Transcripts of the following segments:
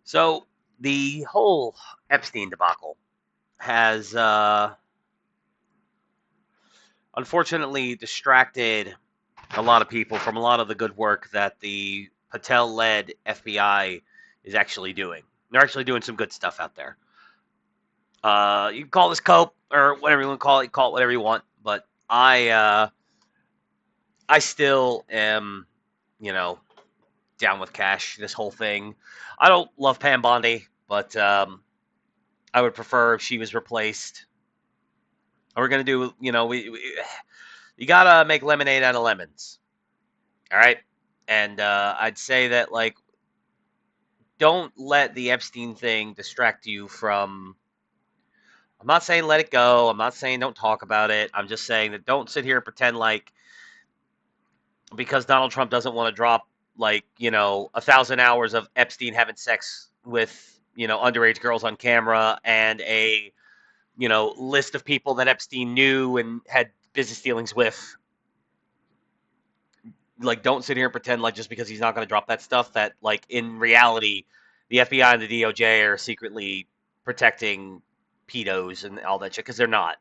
So the whole Epstein debacle has unfortunately distracted a lot of people from a lot of the good work that the Patel-led FBI is actually doing. They're actually doing some good stuff out there. You can call this cope or whatever you want to call it. Call it whatever you want. But I still am, you know, down with Cash. This whole thing. I don't love Pam Bondi, but I would prefer if she was replaced. We're gonna do, you gotta make lemonade out of lemons. All right, and I'd say that like, don't let the Epstein thing distract you from. I'm not saying let it go. I'm not saying don't talk about it. I'm just saying that don't sit here and pretend like because Donald Trump doesn't want to drop like 1,000 hours of Epstein having sex with underage girls on camera and a list of people that Epstein knew and had business dealings with. Like, don't sit here and pretend like just because he's not going to drop that stuff that like in reality, the FBI and the DOJ are secretly protecting pedos and all that shit because they're not.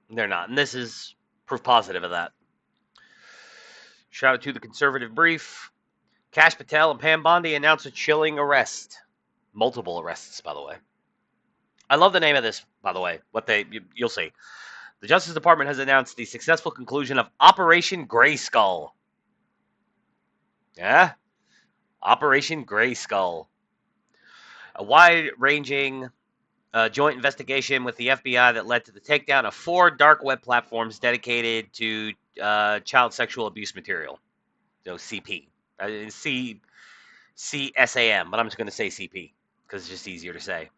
They're not, and this is proof positive of that. Shout out to the conservative brief. Kash Patel and Pam Bondi announced a chilling arrest. Multiple arrests, by the way. I love the name of this, by the way. You'll see. The Justice Department has announced the successful conclusion of Operation Grayskull. Yeah? Operation Grayskull. A wide-ranging joint investigation with the FBI that led to the takedown of 4 dark web platforms dedicated to child sexual abuse material. So CP. CSAM, but I'm just going to say CP because it's just easier to say.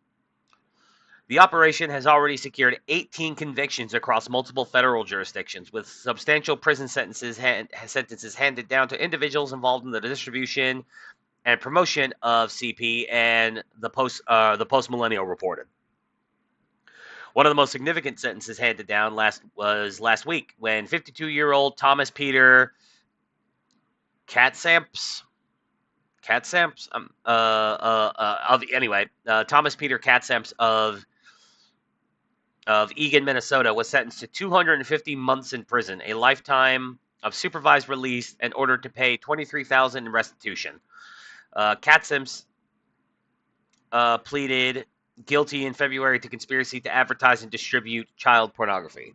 The operation has already secured 18 convictions across multiple federal jurisdictions, with substantial prison sentences handed down to individuals involved in the distribution and promotion of CP, and the post-millennial reported. One of the most significant sentences handed down was last week when 52-year-old Thomas Peter Katsamps Thomas Peter Katsamps of Eagan, Minnesota, was sentenced to 250 months in prison, a lifetime of supervised release, and ordered to pay $23,000 in restitution. Katsamps pleaded guilty in February to conspiracy to advertise and distribute child pornography.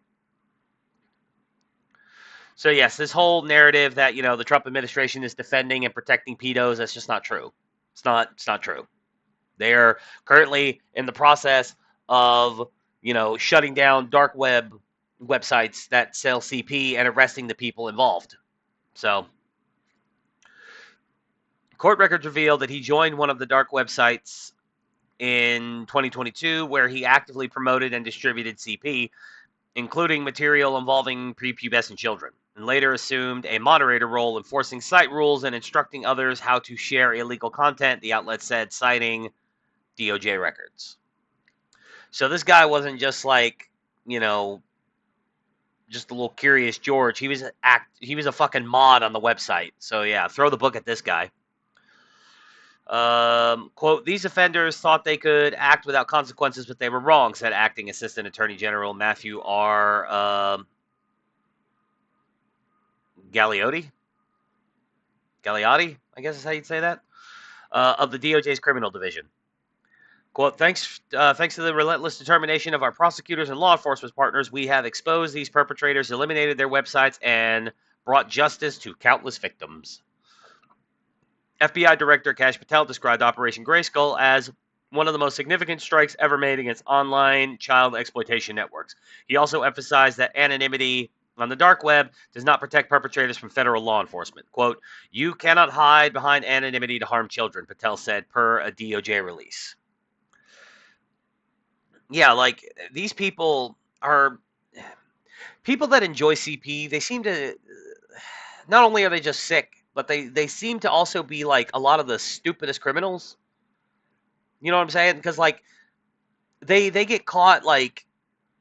So yes, this whole narrative that the Trump administration is defending and protecting pedos, that's just not true. It's not true. They are currently in the process of shutting down dark web websites that sell CP and arresting the people involved. So, court records reveal that he joined one of the dark websites in 2022 where he actively promoted and distributed CP, including material involving prepubescent children, and later assumed a moderator role enforcing site rules and instructing others how to share illegal content, the outlet said, citing DOJ records. So this guy wasn't just like, just a little curious George. He was a fucking mod on the website. So yeah, throw the book at this guy. Quote, these offenders thought they could act without consequences, but they were wrong, said Acting Assistant Attorney General Matthew R. Galliotti, I guess is how you'd say that, of the DOJ's Criminal Division. Quote, thanks to the relentless determination of our prosecutors and law enforcement partners, we have exposed these perpetrators, eliminated their websites, and brought justice to countless victims. FBI Director Kash Patel described Operation Grayskull as one of the most significant strikes ever made against online child exploitation networks. He also emphasized that anonymity on the dark web does not protect perpetrators from federal law enforcement. Quote, you cannot hide behind anonymity to harm children, Patel said per a DOJ release. Yeah, like, these people are people that enjoy CP. They seem to, not only are they just sick, but they seem to also be like a lot of the stupidest criminals. You know what I'm saying? Because like they get caught like,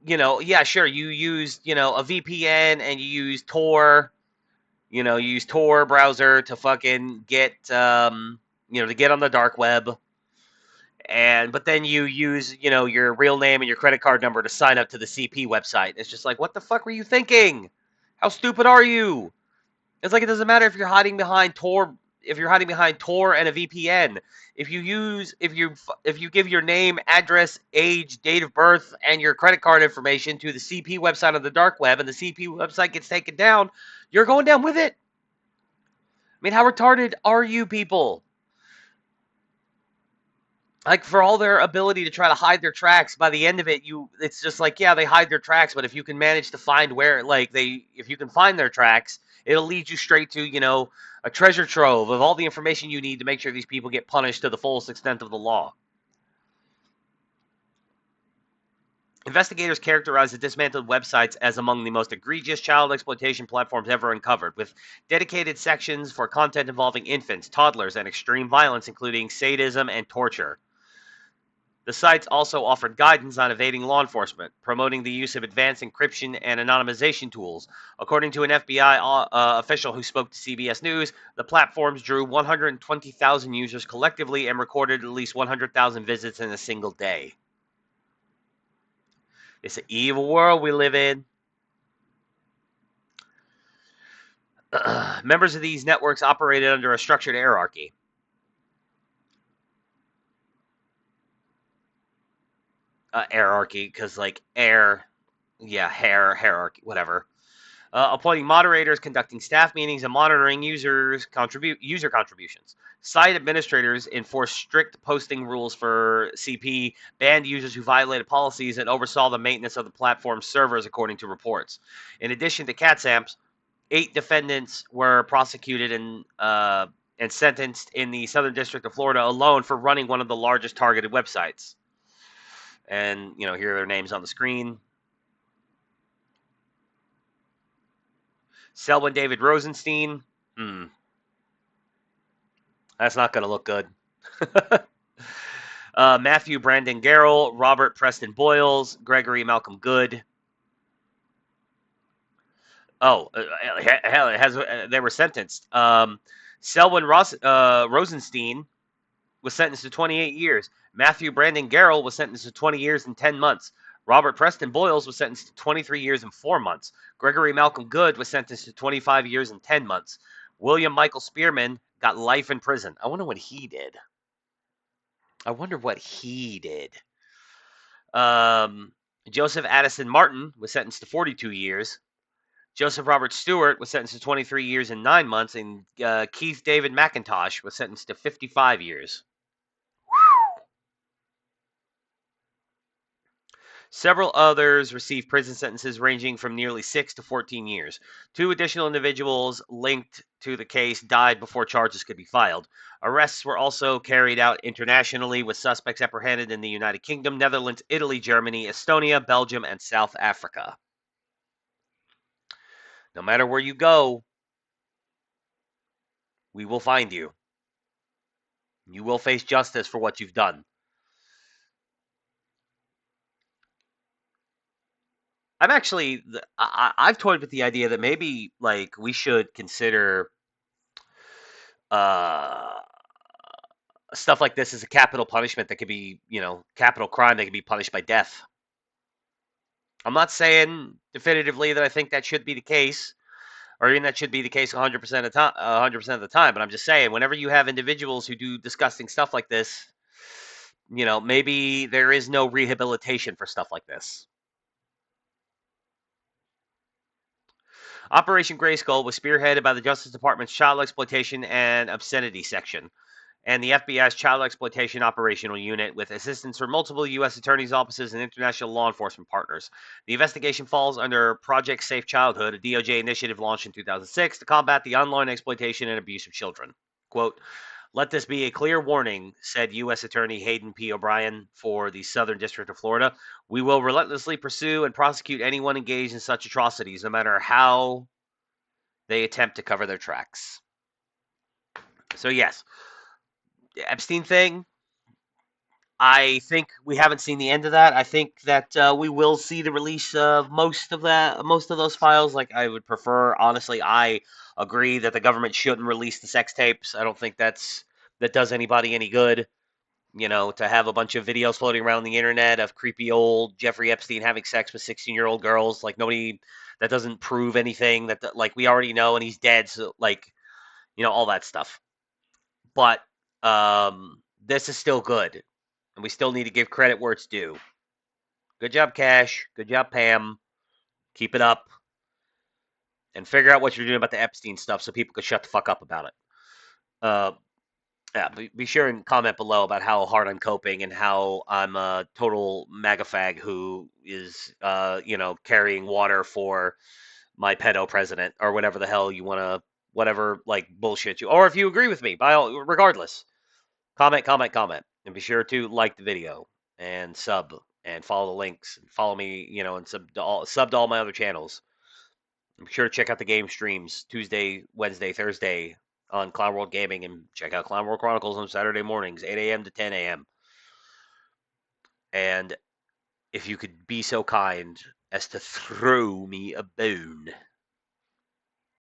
yeah, sure, you used a VPN and you use Tor, you use Tor browser to fucking get to get on the dark web. but then you use your real name and your credit card number to sign up to the CP website. It's just like, what the fuck were you thinking? How stupid are you? It's like it doesn't matter if you're hiding behind Tor, and a VPN. If you give your name, address, age, date of birth, and your credit card information to the CP website on the dark web, and the CP website gets taken down, you're going down with it. I mean, how retarded are you people? Like, for all their ability to try to hide their tracks, by the end of it, it's just like, yeah, they hide their tracks, but if you can manage to find if you can find their tracks, it'll lead you straight to, a treasure trove of all the information you need to make sure these people get punished to the fullest extent of the law. Investigators characterize the dismantled websites as among the most egregious child exploitation platforms ever uncovered, with dedicated sections for content involving infants, toddlers, and extreme violence, including sadism and torture. The sites also offered guidance on evading law enforcement, promoting the use of advanced encryption and anonymization tools. According to an FBI official who spoke to CBS News, the platforms drew 120,000 users collectively and recorded at least 100,000 visits in a single day. It's an evil world we live in. Members of these networks operated under a structured hierarchy. Hierarchy, because hierarchy, whatever. Appointing moderators, conducting staff meetings, and monitoring user contributions. Site administrators enforced strict posting rules for CP, banned users who violated policies, and oversaw the maintenance of the platform's servers, according to reports. In addition to CatSamps, 8 defendants were prosecuted and sentenced in the Southern District of Florida alone for running one of the largest targeted websites. And, here are their names on the screen. Selwyn David Rosenstein. That's not going to look good. Matthew Brandon Garrell, Robert Preston Boyles, Gregory Malcolm Good. Oh, hell, they were sentenced. Selwyn Rosenstein was sentenced to 28 years. Matthew Brandon Garrell was sentenced to 20 years and 10 months. Robert Preston Boyles was sentenced to 23 years and 4 months. Gregory Malcolm Good was sentenced to 25 years and 10 months. William Michael Spearman got life in prison. I wonder what he did. Joseph Addison Martin was sentenced to 42 years. Joseph Robert Stewart was sentenced to 23 years and 9 months. And Keith David McIntosh was sentenced to 55 years. Several others received prison sentences ranging from nearly 6 to 14 years. 2 additional individuals linked to the case died before charges could be filed. Arrests were also carried out internationally, with suspects apprehended in the United Kingdom, Netherlands, Italy, Germany, Estonia, Belgium, and South Africa. No matter where you go, we will find you. You will face justice for what you've done. I've toyed with the idea that maybe we should consider stuff like this as a capital punishment that could be, capital crime that could be punished by death. I'm not saying definitively that I think that should be the case, or even that should be the case 100% of the time. But I'm just saying, whenever you have individuals who do disgusting stuff like this, maybe there is no rehabilitation for stuff like this. Operation Grayskull was spearheaded by the Justice Department's Child Exploitation and Obscenity Section and the FBI's Child Exploitation Operational Unit, with assistance from multiple U.S. attorneys' offices and international law enforcement partners. The investigation falls under Project Safe Childhood, a DOJ initiative launched in 2006 to combat the online exploitation and abuse of children. Quote, "Let this be a clear warning," said U.S. Attorney Hayden P. O'Brien for the Southern District of Florida. "We will relentlessly pursue and prosecute anyone engaged in such atrocities, no matter how they attempt to cover their tracks." So yes, Epstein thing, I think we haven't seen the end of that. I think that we will see the release of most of those files. I would prefer, honestly, I agree that the government shouldn't release the sex tapes. I don't think that does anybody any good. to have a bunch of videos floating around the internet of creepy old Jeffrey Epstein having sex with 16-year-old girls. Like, nobody, that doesn't prove anything. Like, we already know, and he's dead. So, like, all that stuff. But this is still good, and we still need to give credit where it's due. Good job, Cash. Good job, Pam. Keep it up, and figure out what you're doing about the Epstein stuff so people can shut the fuck up about it. Uh, Yeah, be sure and comment below about how hard I'm coping and how I'm a total MAGA fag who is, carrying water for my pedo president or whatever the hell you want to, whatever, like, bullshit you, or if you agree with me, regardless, comment, and be sure to like the video and sub and follow the links and follow me, and sub to all my other channels. Be sure to check out the game streams Tuesday, Wednesday, Thursday on Clown World Gaming, and check out Clown World Chronicles on Saturday mornings, 8 a.m. to 10 a.m. And if you could be so kind as to throw me a bone.